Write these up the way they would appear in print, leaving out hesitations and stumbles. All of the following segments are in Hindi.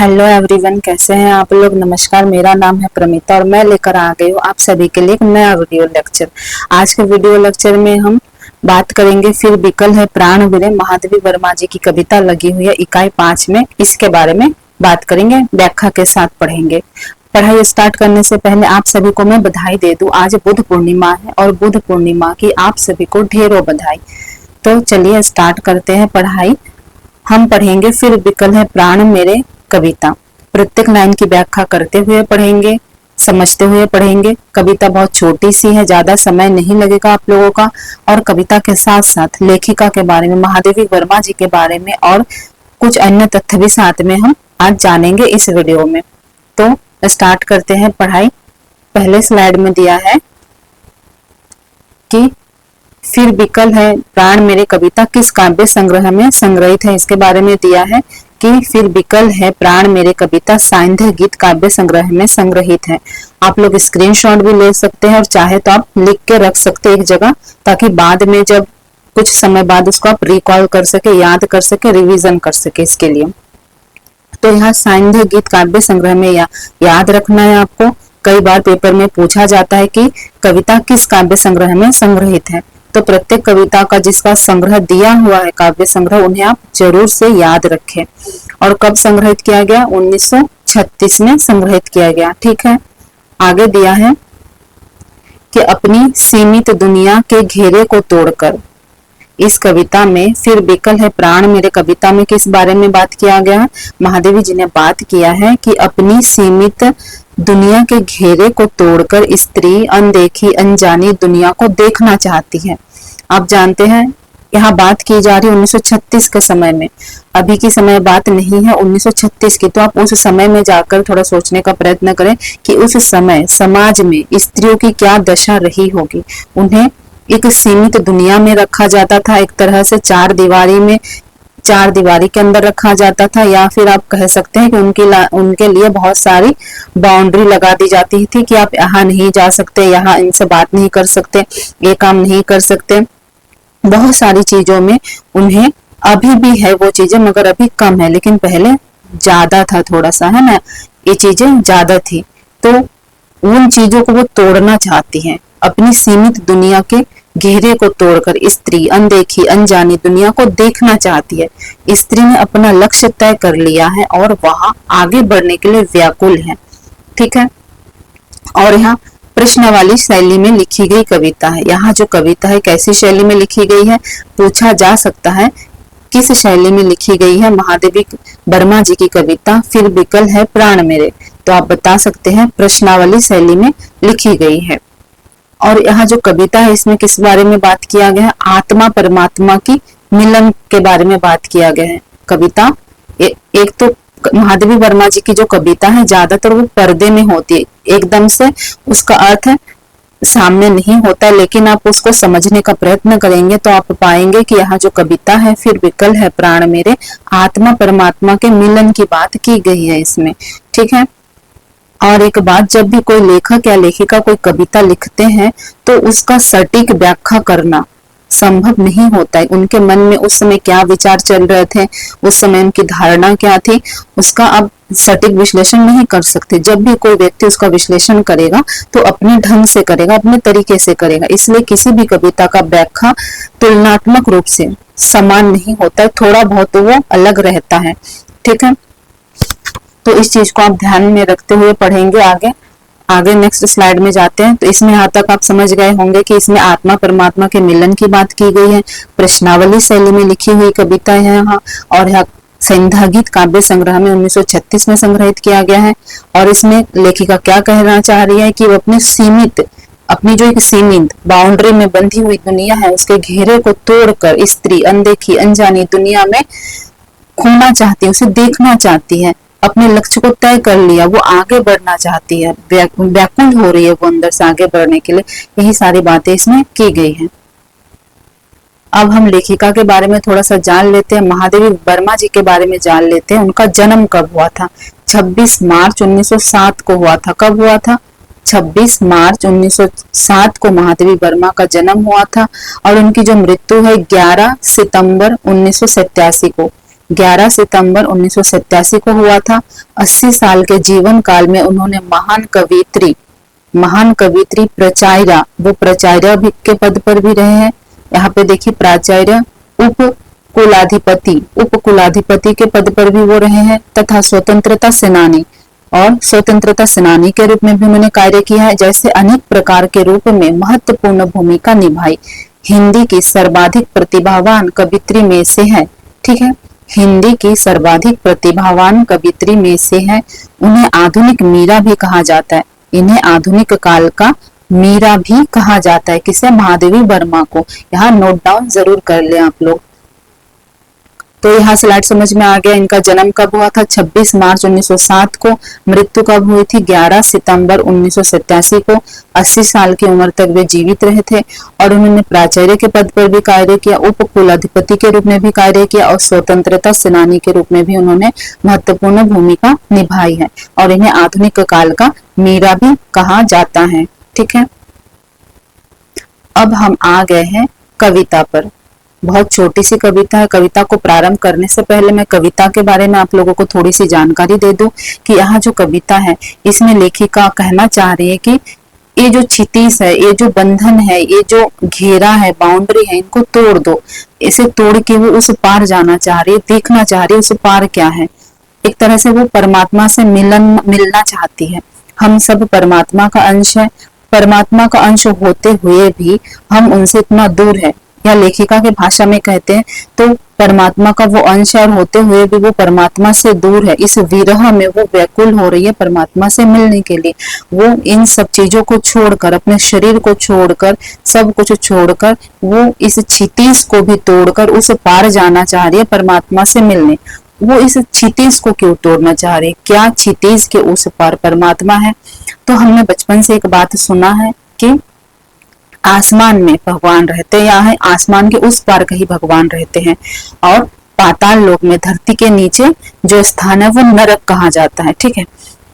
हेलो एवरीवन, कैसे हैं आप लोग। नमस्कार, मेरा नाम है प्रमिता और मैं लेकर आ गई हूँ आप सभी के लिए एक नया वीडियो लेक्चर। आज के वीडियो लेक्चर में हम बात करेंगे फिर विकल है प्राण मेरे, महादेवी वर्मा जी की कविता लगी हुई है इकाई 5 में। इसके बारे में बात करेंगे, व्याख्या के साथ पढ़ेंगे। पढ़ाई स्टार्ट करने से पहले आप सभी को मैं बधाई दे दूं। आज बुद्ध पूर्णिमा है और बुद्ध पूर्णिमा की आप सभी को ढेरों बधाई। तो चलिए स्टार्ट करते हैं पढ़ाई। हम पढ़ेंगे फिर विकल है प्राण मेरे कविता। प्रत्येक लाइन की व्याख्या करते हुए पढ़ेंगे, समझते हुए पढ़ेंगे। कविता बहुत छोटी सी है, ज्यादा समय नहीं लगेगा आप लोगों का। और कविता के साथ साथ लेखिका के बारे में, महादेवी वर्मा जी के बारे में और कुछ अन्य तथ्य भी साथ में हम आज जानेंगे इस वीडियो में। तो स्टार्ट करते हैं पढ़ाई। पहले स्लाइड में दिया है कि फिर विकल है प्राण मेरे कविता किस काव्य संग्रह में संग्रहित है। इसके बारे में दिया है कि फिर विकल है प्राण मेरे कविता साइंध्य गीत काव्य संग्रह में संग्रहित है। आप लोग स्क्रीनशॉट भी ले सकते हैं और चाहे तो आप लिख के रख सकते हैं एक जगह, ताकि बाद में जब कुछ समय बाद उसको आप रिकॉल कर सके, याद कर सके, रिवीजन कर सके। इसके लिए तो यहाँ साइंध्य गीत काव्य संग्रह में याद रखना है आपको। कई बार पेपर में पूछा जाता है कि कविता किस काव्य संग्रह में संग्रहित है। तो प्रत्येक कविता का जिसका संग्रह दिया हुआ है काव्य संग्रह, उन्हें आप जरूर से याद रखें। और कब संग्रहित किया गया? 1936 में संग्रहित किया गया। ठीक है, आगे दिया है कि अपनी सीमित दुनिया के घेरे को तोड़कर। इस कविता में फिर विकल है प्राण मेरे कविता में किस बारे में बात किया गया है? महादेवी जी ने बात किया है कि अपनी सीमित दुनिया के घेरे को तोड़कर स्त्री अनदेखी अनजानी दुनिया को देखना चाहती है। आप जानते हैं यहाँ बात की जा रही है 1936 के समय में, अभी की समय बात नहीं है 1936 की। तो आप उस समय में जाकर थोड़ा सोचने का प्रयत्न करें कि उस समय समाज में स्त्रियों की क्या दशा रही होगी। उन्हें एक सीमित दुनिया में रखा जाता था, एक तरह से चार दीवारी के अंदर रखा जाता था, या फिर आप कह सकते हैं कि उनके लिए बहुत सारी बाउंड्री लगा दी जाती थी कि आप यहाँ नहीं जा सकते, यहाँ इनसे बात नहीं कर सकते, ये काम नहीं कर सकते। बहुत सारी चीजों में उन्हें, अभी भी है वो चीजें मगर अभी कम है, लेकिन पहले ज्यादा था, थोड़ा सा है ना, ये चीजें ज्यादा थी। तो उन चीजों को वो तोड़ना चाहती हैं। अपनी सीमित दुनिया के घेरे को तोड़कर स्त्री अनदेखी अनजानी दुनिया को देखना चाहती है। स्त्री ने अपना लक्ष्य तय कर लिया है और वहां आगे बढ़ने के लिए व्याकुल है। ठीक है, और यहाँ प्रश्न वाली शैली में लिखी गई कविता है। यहाँ जो कविता है कैसी शैली में लिखी गई है पूछा जा सकता है, किस शैली में लिखी गई है महादेवी वर्मा जी की कविता फिर विकल है प्राण मेरे। तो आप बता सकते हैं प्रश्नावली शैली में लिखी गई है। और यहाँ जो कविता है इसमें किस बारे में बात किया गया है? आत्मा परमात्मा की मिलन के बारे में बात किया गया है। कविता एक तो महादेवी वर्मा जी की जो कविता है ज्यादातर वो पर्दे में होती है, एकदम से उसका अर्थ सामने नहीं होता, लेकिन आप उसको समझने का प्रयत्न करेंगे तो आप पाएंगे कि यहाँ जो कविता है फिर विकल है प्राण मेरे, आत्मा परमात्मा के मिलन की बात की गई है इसमें। ठीक है, और एक बात, जब भी कोई लेखक या लेखिका कोई कविता लिखते हैं तो उसका सटीक व्याख्या करना संभव नहीं होता है। उनके मन में उस समय क्या विचार चल रहे थे, उस समय उनकी धारणा क्या थी, उसका आप सटीक विश्लेषण नहीं कर सकते। जब भी कोई व्यक्ति उसका विश्लेषण करेगा तो अपने ढंग से करेगा, अपने तरीके से करेगा। इसलिए किसी भी कविता का व्याख्या तुलनात्मक रूप से समान नहीं होता है, थोड़ा बहुत वो अलग रहता है। ठीक है, तो इस चीज को आप ध्यान में रखते हुए पढ़ेंगे। आगे नेक्स्ट स्लाइड में जाते हैं। तो इसमें यहाँ तक आप समझ गए होंगे कि इसमें आत्मा परमात्मा के मिलन की बात की गई है। प्रश्नावली शैली में लिखी हुई कविता है यहाँ, और यहाँ संध्या गीत काव्य संग्रह में 1936 में संग्रहित किया गया है। और इसमें लेखिका क्या कहना चाह रही है कि वो अपनी जो एक सीमित बाउंड्री में बंधी हुई दुनिया है उसके घेरे को तोड़कर स्त्री अनदेखी अनजानी दुनिया में खोना चाहती है, उसे देखना चाहती है। अपने लक्ष्य को तय कर लिया, वो आगे बढ़ना चाहती है, व्याकुल हो रही है वो अंदर से आगे बढ़ने के लिए। यही सारी बातें इसमें की गई हैं। अब हम लेखिका के बारे में थोड़ा सा जान लेते हैं, महादेवी वर्मा जी के बारे में जान लेते हैं। उनका जन्म कब हुआ था? 26 मार्च 1907 को हुआ था। कब हुआ था? 26 मार्च 1907 को महादेवी वर्मा का जन्म हुआ था। और उनकी जो मृत्यु है 11 सितंबर 1987 को 11 सितंबर 1987 को हुआ था। 80 साल के जीवन काल में उन्होंने महान कवित्री प्राचार्या, वो प्राचार्य भी के पद पर भी रहे हैं। यहाँ पे देखिए प्राचार्य, उप कुलाधिपति के पद पर भी वो रहे हैं, तथा स्वतंत्रता सेनानी के रूप में भी उन्होंने कार्य किया है। जैसे अनेक प्रकार के रूप में महत्वपूर्ण भूमिका निभाई। हिंदी की सर्वाधिक प्रतिभावान कवित्री में से है। ठीक है, हिंदी की सर्वाधिक प्रतिभावान कवित्री में से है। उन्हें आधुनिक मीरा भी कहा जाता है। इन्हें आधुनिक काल का मीरा भी कहा जाता है। किसे? महादेवी वर्मा को। यहाँ नोट डाउन जरूर कर ले आप लोग। तो यहाँ स्लाइड समझ में आ गया। इनका जन्म कब हुआ था? 26 मार्च 1907 को। मृत्यु कब हुई थी? 11 सितंबर 1987 को। 80 साल की उम्र तक वे जीवित रहे थे और उन्होंने प्राचार्य के पद पर भी कार्य किया, उप कुलाधिपति के रूप में भी कार्य किया और स्वतंत्रता सेनानी के रूप में भी उन्होंने महत्वपूर्ण भूमिका निभाई है। और इन्हें आधुनिक काल का मीरा भी कहा जाता है। ठीक है, अब हम आ गए हैं कविता पर। बहुत छोटी सी कविता है। कविता को प्रारंभ करने से पहले मैं कविता के बारे में आप लोगों को थोड़ी सी जानकारी दे दूं कि यहाँ जो कविता है इसमें लेखिका कहना चाह रही है कि ये जो क्षितिज है, ये जो बंधन है, ये जो घेरा है, बाउंड्री है, इनको तोड़ दो। इसे तोड़ के वो उस पार जाना चाह रही है, देखना चाह रही है उस पार क्या है। एक तरह से वो परमात्मा से मिलना चाहती है। हम सब परमात्मा का अंश है। परमात्मा का अंश होते हुए भी हम उनसे इतना दूर है, या लेखिका के भाषा में कहते हैं तो परमात्मा का वो अंश और होते हुए भी वो परमात्मा से दूर है। इस विरह में वो व्याकुल हो रही है परमात्मा से मिलने के लिए। वो इन सब चीजों को छोड़कर, अपने शरीर को छोड़कर, सब कुछ छोड़कर वो इस क्षितिज को भी तोड़कर उस पार जाना चाह रही है परमात्मा से मिलने। वो इस क्षितिज को क्यों तोड़ना चाह रही है? क्या क्षितिज के उस पार परमात्मा है? तो हमने बचपन से एक बात सुना है कि आसमान में भगवान रहते हैं, या है आसमान के उस पार कहीं भगवान रहते हैं, और पाताल लोक में, धरती के नीचे जो स्थान है वो नरक कहा जाता है। ठीक है,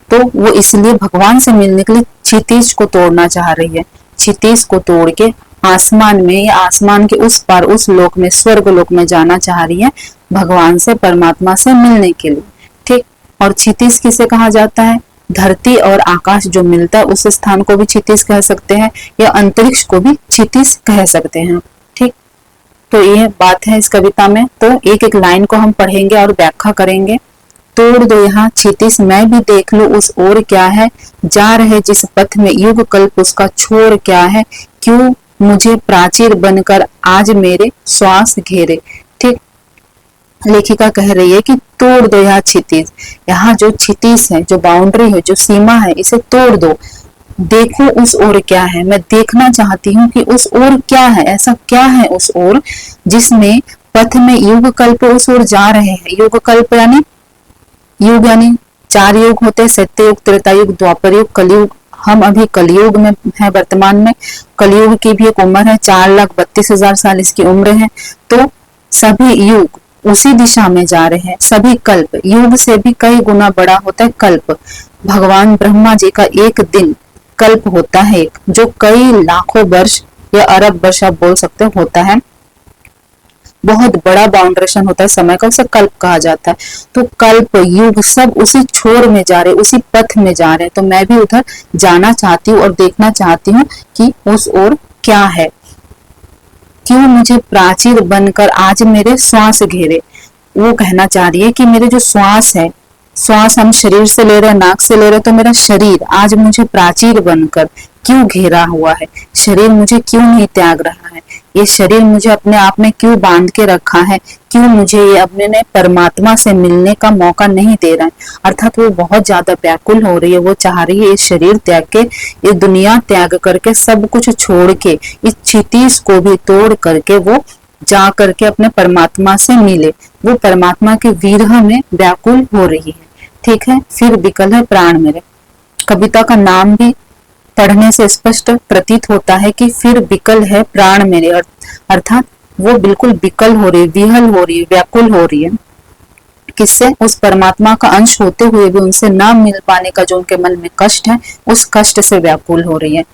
तो वो इसलिए भगवान से मिलने के लिए क्षितिज को तोड़ना चाह रही है। क्षितिज को तोड़ के आसमान में, या आसमान के उस पार, उस लोक में, स्वर्ग लोक में जाना चाह रही है भगवान से, परमात्मा से मिलने के लिए। ठीक, और क्षितिज किसे कहा जाता है? धरती और आकाश जो मिलता है उस स्थान को भी क्षितिज कह सकते हैं, या अंतरिक्ष को भी क्षितिज कह सकते हैं। ठीक, तो ये बात है इस कविता में। तो एक एक लाइन को हम पढ़ेंगे और व्याख्या करेंगे। तोड़ दो यहाँ क्षितिज, मैं भी देख लूं उस ओर क्या है, जा रहे जिस पथ में युग कल्प उसका छोर क्या है, क्यों मुझे प्राचीर बनकर आज मेरे श्वास घेरे। ठीक, लेखिका कह रही है कि तोड़ दो यहाँ क्षितिज। यहाँ जो क्षितिज है, जो बाउंड्री है, जो सीमा है, इसे तोड़ दो। देखो उस ओर क्या है, मैं देखना चाहती हूँ कि उस ओर क्या है, ऐसा क्या है उस ओर जिसमें पथ में युग कल्प उस ओर जा रहे हैं। युग कल्प यानी 4 युग होते हैं, सत्य युग, त्रेता युग, द्वापर युग, कलयुग। हम अभी कलयुग में है वर्तमान में। कलयुग की भी एक उम्र है, 4,32,000 साल इसकी उम्र है। तो सभी युग उसी दिशा में जा रहे हैं। सभी कल्प, युग से भी कई गुना बड़ा होता है कल्प। भगवान ब्रह्मा जी का एक दिन कल्प होता है, जो कई लाखों वर्ष या अरब वर्ष आप बोल सकते होता है। बहुत बड़ा बाउंड्रेशन होता है समय का, उसे कल्प कहा जाता है। तो कल्प, युग सब उसी छोर में जा रहे, उसी पथ में जा रहे हैं। तो मैं भी उधर जाना चाहती हूँ और देखना चाहती हूँ कि उस ओर क्या है। क्यों मुझे प्राचीर बनकर आज मेरे श्वास घेरे। वो कहना चाह रही है कि मेरे जो श्वास है, श्वास हम शरीर से ले रहे हैं, नाक से ले रहे हैं, तो मेरा शरीर आज मुझे प्राचीर बनकर क्यों घेरा हुआ है। शरीर मुझे क्यों नहीं त्याग रहा है, ये शरीर मुझे अपने आप में क्यों बांध के रखा है, क्यों मुझे ये अपने परमात्मा से मिलने का मौका नहीं दे रहा है। अर्थात वो बहुत ज्यादा व्याकुल हो रही है। वो चाह रही है ये शरीर त्याग के, ये दुनिया त्याग करके, सब कुछ छोड़ के, इस क्षितिज को भी तोड़ करके वो जा करके अपने परमात्मा से मिले। वो परमात्मा के विरह में व्याकुल हो रही है। ठीक है, फिर विकल है प्राण मेरे। कविता का नाम भी पढ़ने से स्पष्ट प्रतीत होता है कि फिर विकल है प्राण मेरे, अर्थात वो बिल्कुल विकल हो रही है, विहल हो रही है, व्याकुल हो रही है। किससे? उस परमात्मा का अंश होते हुए भी उनसे ना मिल पाने का जो उनके मन में कष्ट है, उस कष्ट से व्याकुल हो रही है।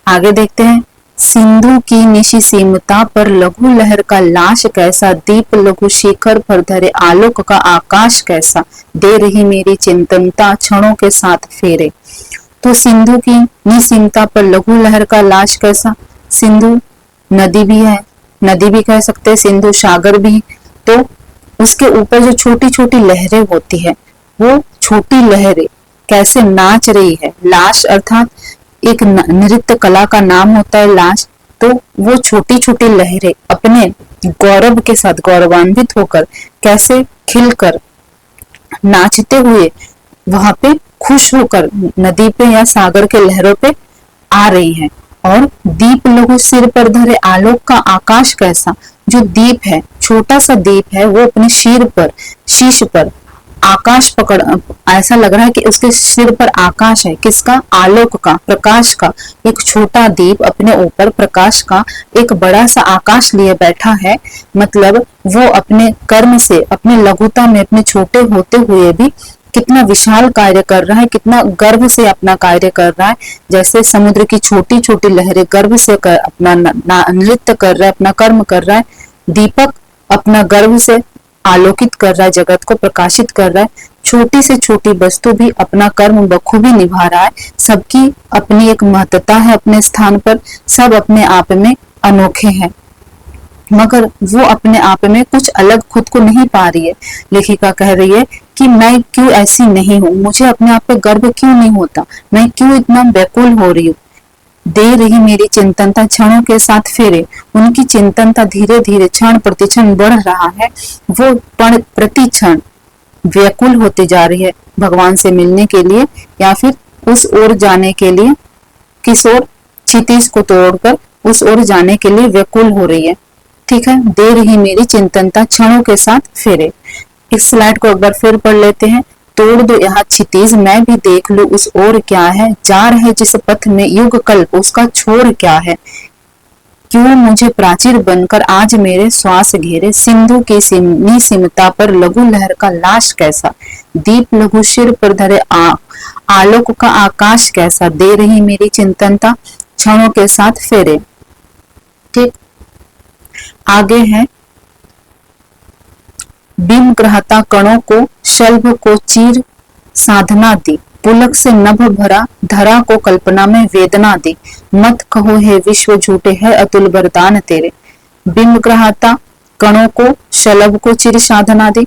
आगे देखते हैं। सिंधु की निशि सीमता पर लघु लहर का लाश कैसा, दीप लघु शिखर पर धरे आलोक का आकाश कैसा, दे रही मेरी चिंतनता क्षणों के साथ फेरे। तो सिंधु की निसीमता पर लघु लहर का लाश कैसा, सिंधु नदी भी है, नदी भी कह सकते हैं, सिंधु सागर भी। तो उसके ऊपर जो छोटी छोटी लहरें होती है, वो छोटी लहरें कैसे नाच रही है। लाश अर्थात एक नृत्य कला का नाम होता है लाश। तो वो छोटी छोटी लहरें अपने गौरव के साथ गौरवान्वित होकर कैसे खिलकर नाचते हुए वहां पे खुश होकर नदी पे या सागर के लहरों पे आ रही है। और दीप लघु सिर पर धरे आलोक का आकाश कैसा, जो दीप है, छोटा सा दीप है, वो अपने सिर पर, शीश पर आकाश पकड़, ऐसा लग रहा है कि उसके सिर पर आकाश है। किसका? आलोक का, प्रकाश का। एक छोटा दीप अपने ऊपर प्रकाश का एक बड़ा सा आकाश लिए बैठा है। मतलब वो अपने कर्म से, अपने लघुता में, अपने छोटे होते हुए भी कितना विशाल कार्य कर रहा है, कितना गर्व से अपना कार्य कर रहा है। जैसे समुद्र की छोटी छोटी लहरें गर्व से अपना नृत्य कर रहा है, अपना कर्म कर रहा है। दीपक अपना गर्व से आलोकित कर रहा है, जगत को प्रकाशित कर रहा है। छोटी से छोटी वस्तु भी अपना कर्म बखूबी निभा रहा है। सबकी अपनी एक महत्ता है अपने स्थान पर, सब अपने आप में अनोखे हैं, मगर वो अपने आप में कुछ अलग खुद को नहीं पा रही है। लेखिका कह रही है कि मैं क्यों ऐसी नहीं हूँ, मुझे अपने आप पे गर्व क्यों नहीं होता, मैं क्यों इतना व्याकुल हो रही हूँ। दे रही मेरी चिंतनता क्षणों के साथ फेरे। उनकी चिंतनता धीरे धीरे क्षण प्रति क्षण बढ़ रहा है। वो प्रति क्षण व्याकुल होती जा रही है भगवान से मिलने के लिए, या फिर उस ओर जाने के लिए। किस ओर? क्षितिज को तोड़कर उस ओर जाने के लिए व्याकुल हो रही है। ठीक है, दे रही मेरी चिंतनता क्षणों के साथ फेरे। इस स्लाइड को एक बार फिर पढ़ लेते हैं। तोड़ दो यहाँ क्षितिज, मैं भी देख लूं उस ओर क्या है, जा रहे जिस पथ में युग कल्प, उसका छोर क्या है। क्यों मुझे प्राचीर बनकर आज मेरे श्वास घेरे, सिंधु की निसीमता पर लघु लहर का लाश कैसा, दीप लघु सिर पर धरे आलोक का आकाश कैसा, दे रही मेरी चिंतनता क्षणों के साथ फेरे। ठीक, आगे है बिंब ग्रहता कणों को शल्भ को चीर साधना दी, पुलक से नभ भरा धरा को कल्पना में वेदना दी, मत कहो हे विश्व झूठे है अतुल वरदान तेरे। बिंब ग्रहता कणों को शलभ को चीर साधना दी,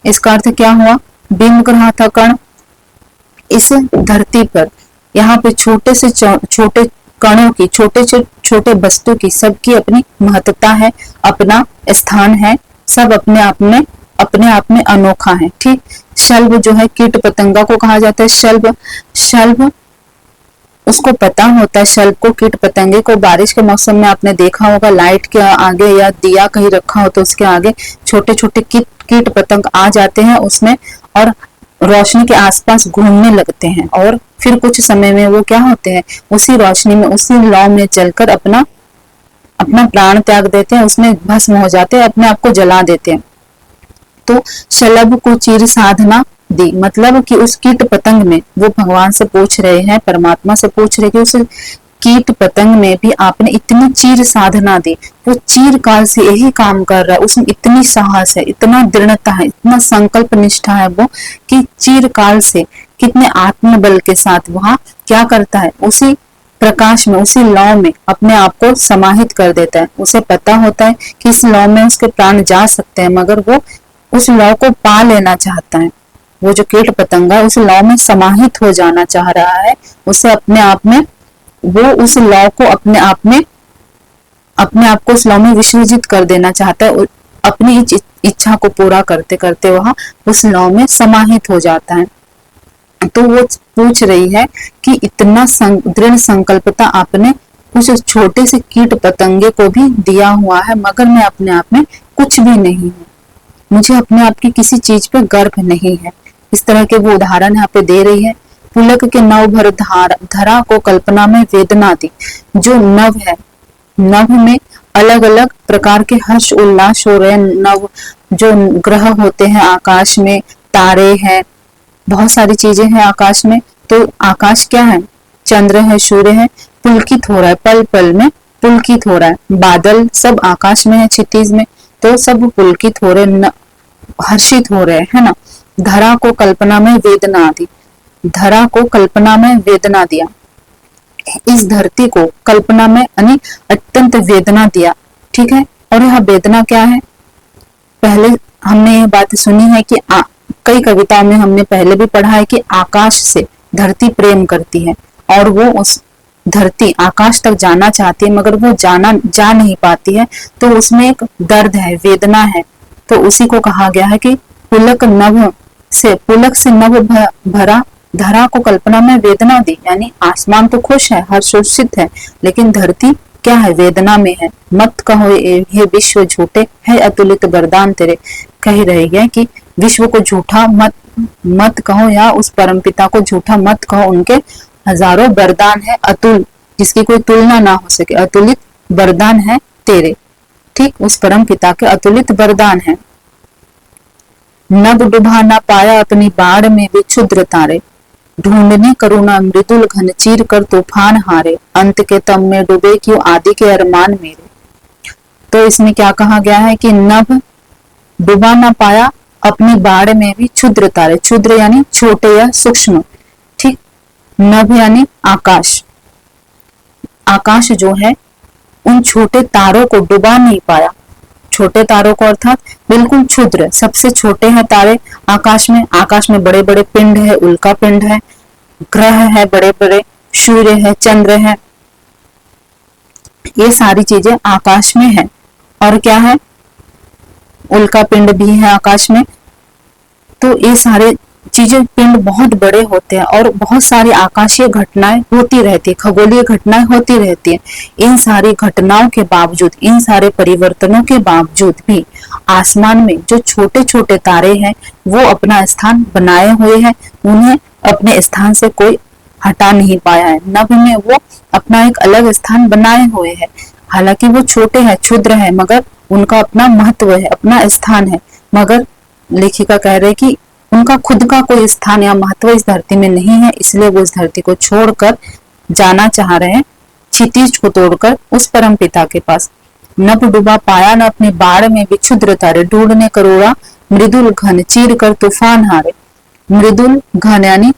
इसका अर्थ क्या हुआ? बिंब ग्रहता कण इस धरती पर, यहाँ पे छोटे से छोटे कणों की, छोटे से छोटे वस्तु की, सबकी अपनी महत्ता है, अपना स्थान है, सब अपने आप में अनोखा है। ठीक, शल्भ जो है कीट पतंगा को कहा जाता है शल्भ। शल्भ उसको पता होता है, शल्भ को, कीट पतंगे को बारिश के मौसम में आपने देखा होगा, लाइट के आगे या दिया कहीं रखा हो तो उसके आगे छोटे छोटे कीट पतंग आ जाते हैं उसमें, और रोशनी के आसपास घूमने लगते हैं, और फिर कुछ समय में वो क्या होते हैं, उसी रोशनी में, उसी लौ में चलकर अपना प्राण त्याग देते हैं, उसमें भस्म हो जाते हैं, अपने आप को जला देते हैं। तो शलभ को चीर साधना दी, मतलब कि उस कीट पतंग में, वो भगवान से पूछ रहे हैं, परमात्मा से पूछ रहे कि उस कीट पतंग में भी आपने इतनी चीर साधना दी, वो चीर काल से यही काम कर रहा है, उसमें इतनी साहस है, इतना दृढ़ता है, इतना संकल्प निष्ठा है वो, कि चीर काल से कितने आत्मबल के साथ वहां क्या करता है, उसी प्रकाश में, उसी लौ में अपने आप को समाहित कर देता है। उसे पता होता है कि इस लौ में उसके प्राण जा सकते हैं, मगर वो उस लौ को पा लेना चाहता है। वो जो कीट पतंगा उस लौ में समाहित हो जाना चाह रहा है, उसे अपने आप में, वो उस लौ को अपने आप को उस लौ में विसर्जित कर देना चाहता है, अपनी इच्छा को पूरा करते करते वहां उस लौ में समाहित हो जाता है। तो वो पूछ रही है कि इतना दृढ़ संकल्पता आपने उस छोटे से कीट पतंगे को भी दिया हुआ है, मगर मैं अपने आप में कुछ भी नहीं हूँ, मुझे अपने आप की किसी चीज पे गर्व नहीं है। इस तरह के वो उदाहरण यहाँ पे दे रही है। पुलक के नव भर धरा को कल्पना में वेदना दी। जो नव है, नव में अलग अलग प्रकार के हर्ष उल्लास हो रहे हैं। नव जो ग्रह होते हैं आकाश में, तारे हैं, बहुत सारी चीजें हैं आकाश में। तो आकाश क्या है? चंद्र है, सूर्य है, पुलकित हो रहा है, पल पल में पुलकित हो रहा है। बादल सब आकाश में है, क्षितिज में, तो सब पुलकित हो रहे, हर्षित हो रहे, है ना। धरा को कल्पना में वेदना दी, धरा को कल्पना में वेदना दिया, इस धरती को कल्पना में यानी अत्यंत वेदना दिया, ठीक है। और यह वेदना क्या है, पहले हमने ये बात सुनी है कि कई कविताओं में हमने पहले भी पढ़ा है कि आकाश से धरती प्रेम करती है और वो उस धरती आकाश तक जाना चाहती है, मगर वो जा नहीं पाती है, तो उसमें एक दर्द है, वेदना है। तो उसी को कहा गया है कि पुलक से नभ भरा, धरा को कल्पना में वेदना दी, यानी आसमान तो खुश है, हर्षोषित है, लेकिन धरती क्या है, वेदना में है। मत कहो ये विश्व झूठे, है अतुलित वरदान तेरे, कह रहे हैं कि विश्व को झूठा मत कहो, या उस परमपिता को झूठा मत कहो, उनके हजारों वरदान है अतुल, जिसकी कोई तुलना ना हो सके, अतुलित वरदान है तेरे, ठीक, उस परम पिता के अतुलित वरदान है। नभ डुबा ना पाया अपनी बाढ़ में भी क्षुद्र तारे, ढूंढने करुणा मृदुल घन चीर कर तूफान हारे, अंत के तम में डूबे क्यों आदि के अरमान मेरे। तो इसमें क्या कहा गया है कि नभ डुबा ना पाया अपनी बाढ़ में भी क्षुद्र तारे, क्षुद्र यानी छोटे या सूक्ष्म, ठीक, नभ यानी आकाश, आकाश जो है उन छोटे तारों को डुबा नहीं पाया, छोटे तारों को अर्थात बिल्कुल क्षुद्र, सबसे छोटे हैं तारे आकाश में बड़े बड़े पिंड है, उल्का पिंड है, ग्रह है बड़े बड़े, सूर्य है, चंद्र है, ये सारी चीजें आकाश में है। और क्या है, उल्का पिंड भी है आकाश में। तो ये सारे चीजें, पिंड बहुत बड़े होते हैं और बहुत सारी आकाशीय घटनाएं होती रहती है, खगोलीय घटनाएं होती रहती है। इन सारी घटनाओं के बावजूद, इन सारे परिवर्तनों के बावजूद भी आसमान में जो छोटे छोटे तारे हैं वो अपना स्थान बनाए हुए हैं, उन्हें अपने स्थान से कोई हटा नहीं पाया है। नभ में वो अपना एक अलग स्थान बनाए हुए है, हालांकि वो छोटे हैं, क्षुद्र है, मगर उनका अपना महत्व है, अपना स्थान है। मगर लेखिका कह रहे कि उनका खुद का कोई स्थान या महत्व इस धरती में नहीं है, इसलिए वो इस धरती को छोड़कर जाना चाह रहे हैं, क्षितिज को तोड़कर उस परम पिता के पास। नभ डूबा पाया न अपनी बाढ़ में भी क्षुद्र तारे, ढूंढने करोड़ा मृदुल घन चीर कर तूफान हारे। मृदुल घन यानी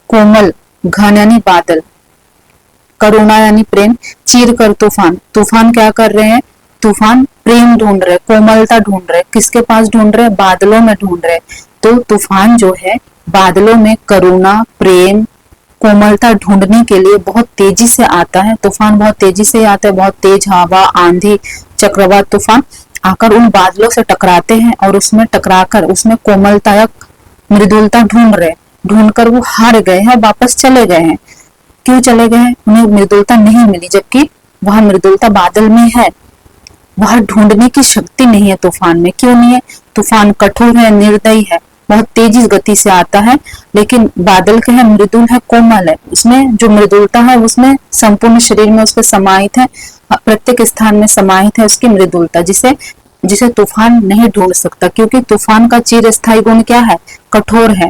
कोमल, घन यानी बादल, करुणा यानी प्रेम, चीर कर तूफान, तूफान क्या कर रहे हैं, तूफान प्रेम ढूंढ रहे, कोमलता ढूंढ रहे, किसके पास ढूंढ रहे, बादलों में ढूंढ रहे। तो तूफान जो है बादलों में करुणा, प्रेम, कोमलता ढूंढने के लिए बहुत तेजी से आता है। तूफान बहुत तेजी से आता है, बहुत तेज हवा, आंधी, चक्रवात तूफान आकर उन बादलों से टकराते हैं और उसमें टकराकर उसमें कोमलता या मृदुलता ढूंढ रहे, ढूंढकर वो हार गए हैं, वापस चले गए हैं। क्यों चले गए हैं, उन्हें मृदुलता नहीं मिली, जबकि वह मृदुलता बादल में है, वह ढूंढने की शक्ति नहीं है तूफान में। क्यों नहीं है, तूफान कठोर है, निर्दयी है, बहुत तेजी गति से आता है, लेकिन बादल के है मृदुल है, कोमल है, उसमें जो मृदुलता है उसमें संपूर्ण शरीर में उसके समाहित है, प्रत्येक स्थान में समाहित है उसकी मृदुलता, जिसे तूफान नहीं ढूंढ सकता। क्योंकि तूफान का चिरस्थायी गुण क्या है, कठोर है,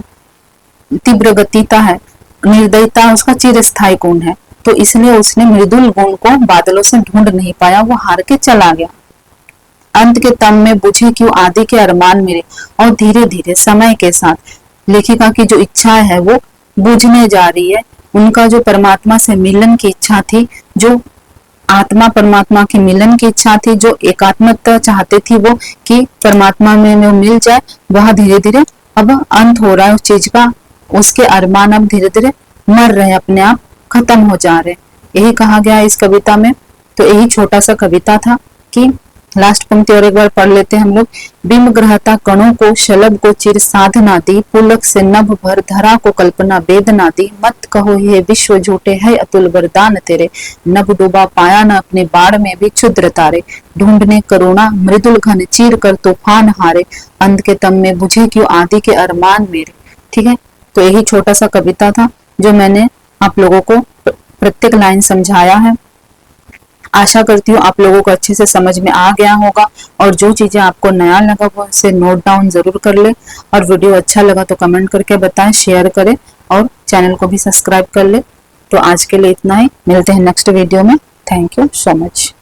तीव्र गतिता है, निर्दयता उसका चिरस्थायी गुण है। तो इसलिए उसने मृदुल गुण को बादलों से ढूंढ नहीं पाया, वो हार के चला गया। अंत के तम में बुझे क्यों आदि के अरमान मेरे, और धीरे धीरे समय के साथ लेखिका की जो इच्छा है वो बुझने जा रही है। उनका जो परमात्मा से मिलन की इच्छा थी, जो आत्मा परमात्मा की मिलन की इच्छा थी, जो एकात्मता चाहते थी वो कि परमात्मा में वो मिल जाए, वह धीरे धीरे अब अंत हो रहा है उस चीज का। उसके अरमान अब धीरे धीरे मर रहे, अपने आप खत्म हो जा रहे। यही कहा गया है इस कविता में। तो यही छोटा सा कविता था कि लास्ट पंक्ति और एक बार पढ़ लेते हैं हम लोग। बिंब ग्रहता कणों को शलभ को चिर साधना दी, पुलक से नभ भर धरा को कल्पना वेदना दी। मत कहो ये विश्व झूठे है अतुल वरदान तेरे, नभ डूबा पाया न अपने बाढ़ में भी क्षुद्र तारे। ढूंढने करुणा मृदुल घन चीर कर तूफान हारे, अंत के तम में बुझे क्यों आदि के अरमान मेरे। ठीक है, तो यही छोटा सा कविता था जो मैंने आप लोगों को प्रत्येक लाइन समझाया है। आशा करती हूँ आप लोगों को अच्छे से समझ में आ गया होगा, और जो चीजें आपको नया लगा वो इसे नोट डाउन जरूर कर ले, और वीडियो अच्छा लगा तो कमेंट करके बताएं, शेयर करें और चैनल को भी सब्सक्राइब कर ले। तो आज के लिए इतना ही, मिलते हैं नेक्स्ट वीडियो में। Thank you so much.